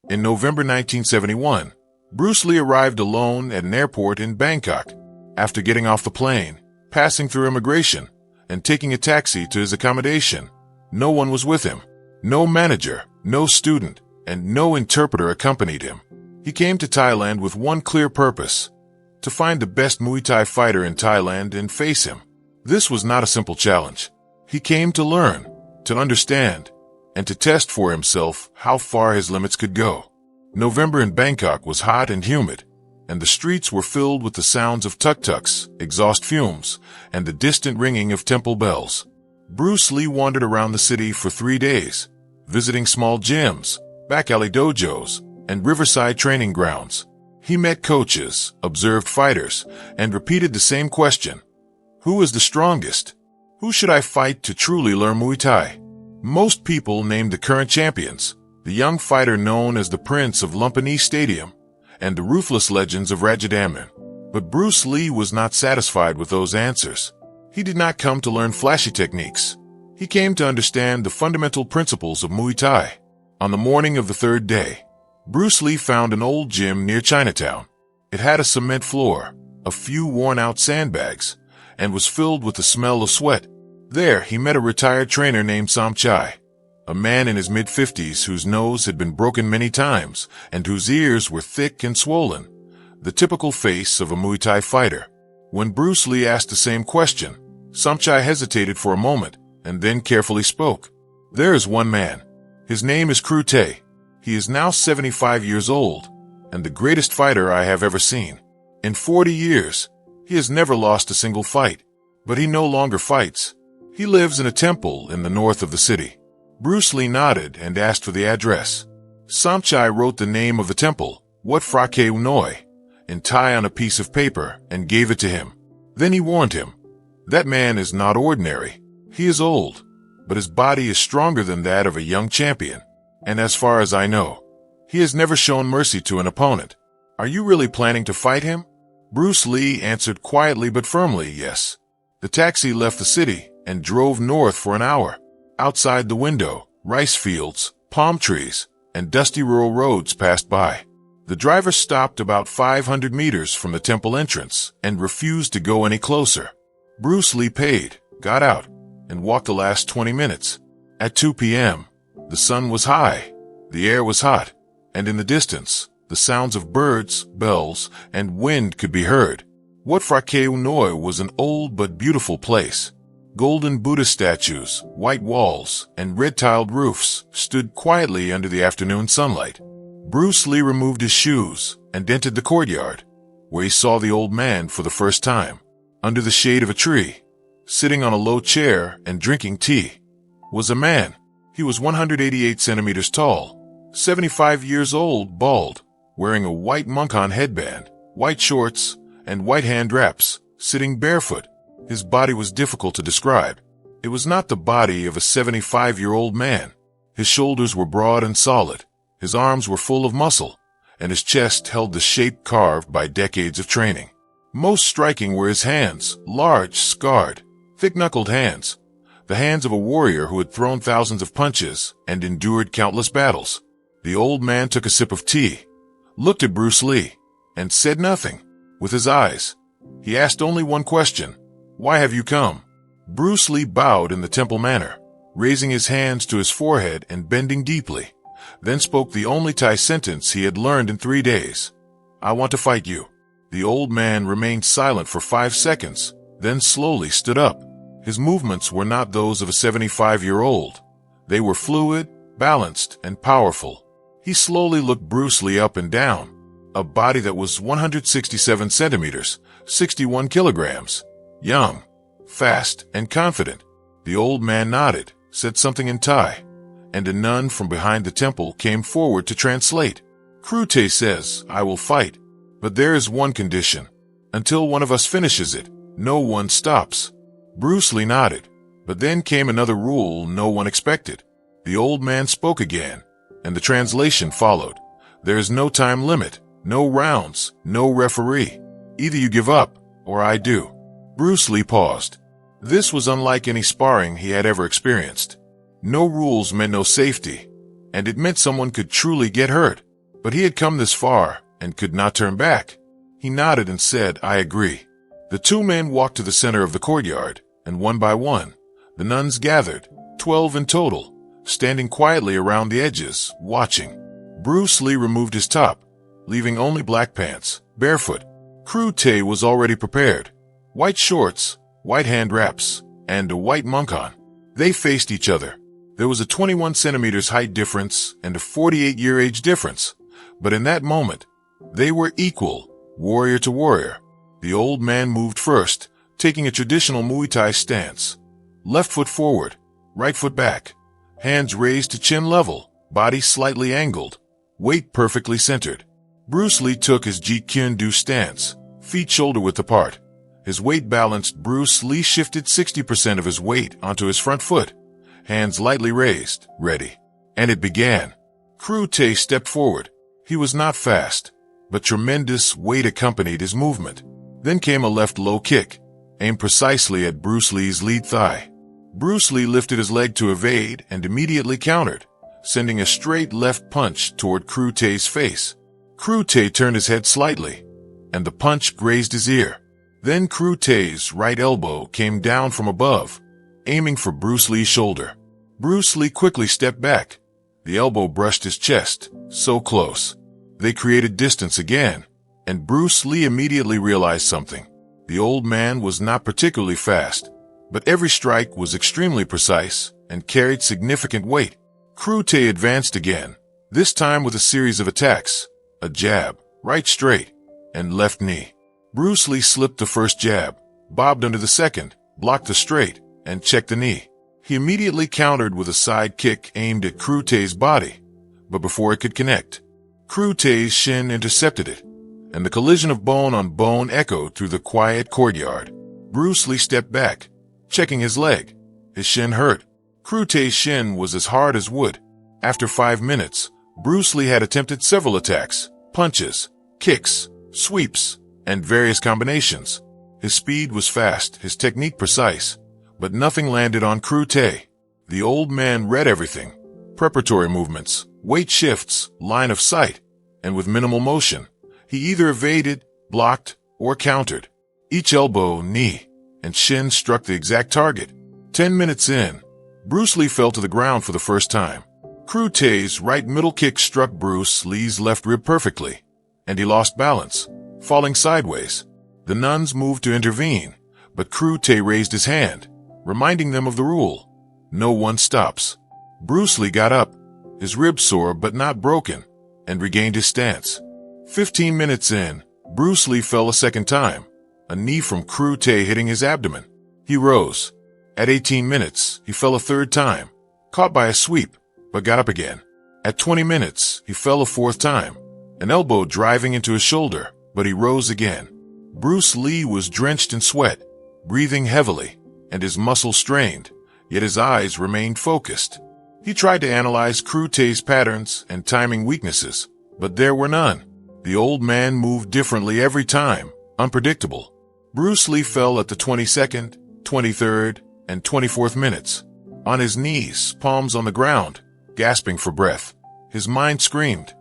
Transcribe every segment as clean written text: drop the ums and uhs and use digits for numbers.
In November 1971, Bruce Lee arrived alone at an airport in Bangkok. After getting off the plane, passing through immigration, and taking a taxi to his accommodation, no one was with him. No manager, no student, and no interpreter accompanied him. He came to Thailand with one clear purpose: to find the best Muay Thai fighter in Thailand and face him. This was not a simple challenge. He came to learn, to understand, and to test for himself how far his limits could go. November in Bangkok was hot and humid, and the streets were filled with the sounds of tuk-tuks, exhaust fumes, and the distant ringing of temple bells. Bruce Lee wandered around the city for 3 days, visiting small gyms, back alley dojos, and riverside training grounds. He met coaches, observed fighters, and repeated the same question: who is the strongest? Who should I fight to truly learn Muay Thai? Most people named the current champions, the young fighter known as the Prince of Lumpini Stadium, and the ruthless legends of Rajadamnern. But Bruce Lee was not satisfied with those answers. He did not come to learn flashy techniques. He came to understand the fundamental principles of Muay Thai. On the morning of the third day, Bruce Lee found an old gym near Chinatown. It had a cement floor, a few worn-out sandbags, and was filled with the smell of sweat. There, he met a retired trainer named Somchai, a man in his mid-50s whose nose had been broken many times and whose ears were thick and swollen, the typical face of a Muay Thai fighter. When Bruce Lee asked the same question, Somchai hesitated for a moment and then carefully spoke. "There is one man. His name is Krute. He is now 75 years old and the greatest fighter I have ever seen. In 40 years, he has never lost a single fight, but he no longer fights. He lives in a temple in the north of the city." Bruce Lee nodded and asked for the address. Somchai wrote the name of the temple, Wat Phra Noi, in Thai on a piece of paper and gave it to him. Then he warned him, "That man is not ordinary. He is old, but his body is stronger than that of a young champion. And as far as I know, he has never shown mercy to an opponent. Are you really planning to fight him?" Bruce Lee answered quietly but firmly, "Yes." The taxi left the city and drove north for an hour. Outside the window, rice fields, palm trees, and dusty rural roads passed by. The driver stopped about 500 meters from the temple entrance and refused to go any closer. Bruce Lee paid, got out, and walked the last 20 minutes. At 2 p.m., the sun was high, the air was hot, and in the distance, the sounds of birds, bells, and wind could be heard. Wat Phra Noi was an old but beautiful place. Golden Buddha statues, white walls, and red-tiled roofs stood quietly under the afternoon sunlight. Bruce Lee removed his shoes and entered the courtyard, where he saw the old man for the first time. Under the shade of a tree, sitting on a low chair and drinking tea, was a man. He was 188 centimeters tall, 75 years old, bald, wearing a white monk-on headband, white shorts, and white hand wraps, sitting barefoot. His body was difficult to describe. It was not the body of a 75-year-old man. His shoulders were broad and solid, his arms were full of muscle, and his chest held the shape carved by decades of training. Most striking were his hands, large, scarred, thick-knuckled hands, the hands of a warrior who had thrown thousands of punches and endured countless battles. The old man took a sip of tea, looked at Bruce Lee, and said nothing. With his eyes, he asked only one question: "Why have you come?" Bruce Lee bowed in the temple manner, raising his hands to his forehead and bending deeply, then spoke the only Thai sentence he had learned in 3 days: "I want to fight you." The old man remained silent for 5 seconds, then slowly stood up. His movements were not those of a 75-year-old. They were fluid, balanced, and powerful. He slowly looked Bruce Lee up and down, a body that was 167 centimeters, 61 kilograms. Young, fast, and confident. The old man nodded, said something in Thai, and a nun from behind the temple came forward to translate. "Krute says, I will fight, but there is one condition. Until one of us finishes it, no one stops." Bruce Lee nodded, but then came another rule no one expected. The old man spoke again, and the translation followed. "There is no time limit, no rounds, no referee. Either you give up, or I do." Bruce Lee paused. This was unlike any sparring he had ever experienced. No rules meant no safety, and it meant someone could truly get hurt. But he had come this far and could not turn back. He nodded and said, "I agree." The two men walked to the center of the courtyard, and one by one, the nuns gathered, 12 in total, standing quietly around the edges, watching. Bruce Lee removed his top, leaving only black pants, barefoot. Crew Tay was already prepared. White shorts, white hand wraps, and a white monk-on. They faced each other. There was a 21 centimeters height difference and a 48-year age difference. But in that moment, they were equal, warrior to warrior. The old man moved first, taking a traditional Muay Thai stance. Left foot forward, right foot back. Hands raised to chin level, body slightly angled, weight perfectly centered. Bruce Lee took his Jeet Kune Do stance, feet shoulder-width apart. His weight balanced. Bruce Lee shifted 60% of his weight onto his front foot, hands lightly raised, ready. And it began. Crew Tay stepped forward. He was not fast, but tremendous weight accompanied his movement. Then came a left low kick, aimed precisely at Bruce Lee's lead thigh. Bruce Lee lifted his leg to evade and immediately countered, sending a straight left punch toward Crew Tay's face. Crew Tay turned his head slightly, and the punch grazed his ear. Then Crew Tay's right elbow came down from above, aiming for Bruce Lee's shoulder. Bruce Lee quickly stepped back. The elbow brushed his chest, so close. They created distance again, and Bruce Lee immediately realized something. The old man was not particularly fast, but every strike was extremely precise and carried significant weight. Crew Tay advanced again, this time with a series of attacks. A jab, right straight, and left knee. Bruce Lee slipped the first jab, bobbed under the second, blocked the straight, and checked the knee. He immediately countered with a side kick aimed at Crew Tay's body, but before it could connect, Crew Tay's shin intercepted it, and the collision of bone on bone echoed through the quiet courtyard. Bruce Lee stepped back, checking his leg. His shin hurt. Crew Tay's shin was as hard as wood. After 5 minutes, Bruce Lee had attempted several attacks, punches, kicks, sweeps, and various combinations. His speed was fast, his technique precise, but nothing landed on Crew Tay. The old man read everything. Preparatory movements, weight shifts, line of sight, and with minimal motion. He either evaded, blocked, or countered. Each elbow, knee, and shin struck the exact target. 10 minutes in, Bruce Lee fell to the ground for the first time. Crew Tay's right middle kick struck Bruce Lee's left rib perfectly, and he lost balance, falling sideways. The nuns moved to intervene, but Crew Tay raised his hand, reminding them of the rule. No one stops. Bruce Lee got up, his ribs sore but not broken, and regained his stance. 15 minutes in, Bruce Lee fell a second time, a knee from Crew Tay hitting his abdomen. He rose. At 18 minutes, he fell a third time, caught by a sweep, but got up again. At 20 minutes, he fell a fourth time, an elbow driving into his shoulder, but he rose again. Bruce Lee was drenched in sweat, breathing heavily, and his muscles strained, yet his eyes remained focused. He tried to analyze Crew Tay's patterns and timing weaknesses, but there were none. The old man moved differently every time, unpredictable. Bruce Lee fell at the 22nd, 23rd, and 24th minutes, on his knees, palms on the ground, gasping for breath. His mind screamed,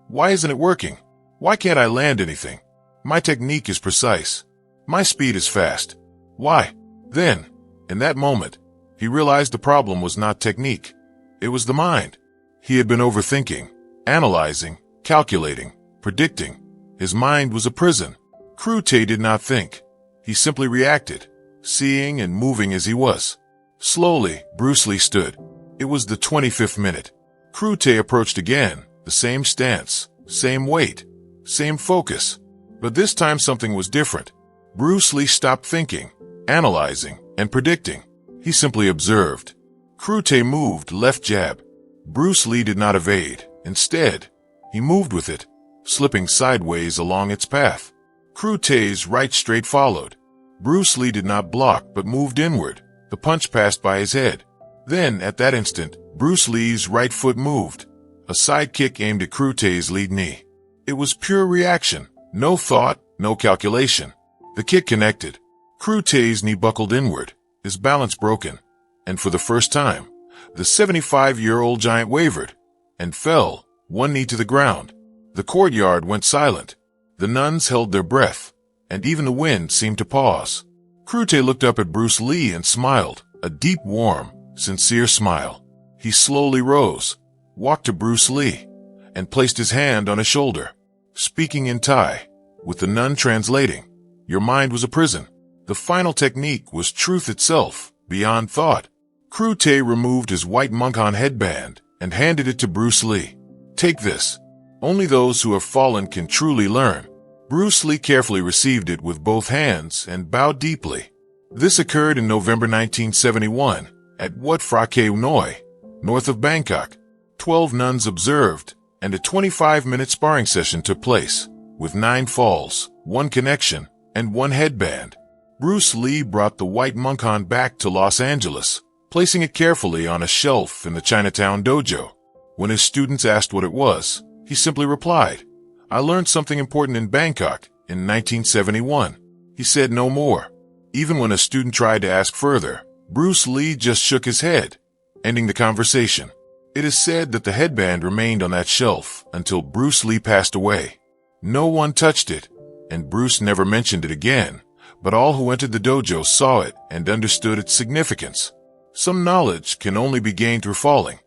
"Why isn't it working? Why can't I land anything? My technique is precise. My speed is fast. Why?" Then, in that moment, he realized the problem was not technique. It was the mind. He had been overthinking, analyzing, calculating, predicting. His mind was a prison. Crew Tay did not think. He simply reacted, seeing and moving as he was. Slowly, Bruce Lee stood. It was the 25th minute. Crew Tay approached again, the same stance, same weight, same focus. But this time something was different. Bruce Lee stopped thinking, analyzing, and predicting. He simply observed. Crew Tay moved left jab. Bruce Lee did not evade. Instead, he moved with it, slipping sideways along its path. Crew Tay's right straight followed. Bruce Lee did not block but moved inward. The punch passed by his head. Then, at that instant, Bruce Lee's right foot moved. A side kick aimed at Crew Tay's lead knee. It was pure reaction. No thought, no calculation. The kick connected. Crew Tay's knee buckled inward, his balance broken. And for the first time, the 75-year-old giant wavered and fell, one knee to the ground. The courtyard went silent. The nuns held their breath, and even the wind seemed to pause. Crute looked up at Bruce Lee and smiled, a deep, warm, sincere smile. He slowly rose, walked to Bruce Lee, and placed his hand on his shoulder. Speaking in Thai, with the nun translating, "Your mind was a prison." The final technique was truth itself, beyond thought. Crute removed his white monk-on headband and handed it to Bruce Lee. "Take this. Only those who have fallen can truly learn." Bruce Lee carefully received it with both hands and bowed deeply. This occurred in November 1971 at Wat Phra Ke Noi, north of Bangkok. 12 nuns observed, and a 25-minute sparring session took place, with 9 falls, 1 connection, and 1 headband. Bruce Lee brought the white monk-on back to Los Angeles, placing it carefully on a shelf in the Chinatown dojo. When his students asked what it was, he simply replied, "I learned something important in Bangkok in 1971. He said no more. Even when a student tried to ask further, Bruce Lee just shook his head, ending the conversation. It is said that the headband remained on that shelf until Bruce Lee passed away. No one touched it, and Bruce never mentioned it again, but all who entered the dojo saw it and understood its significance. Some knowledge can only be gained through falling.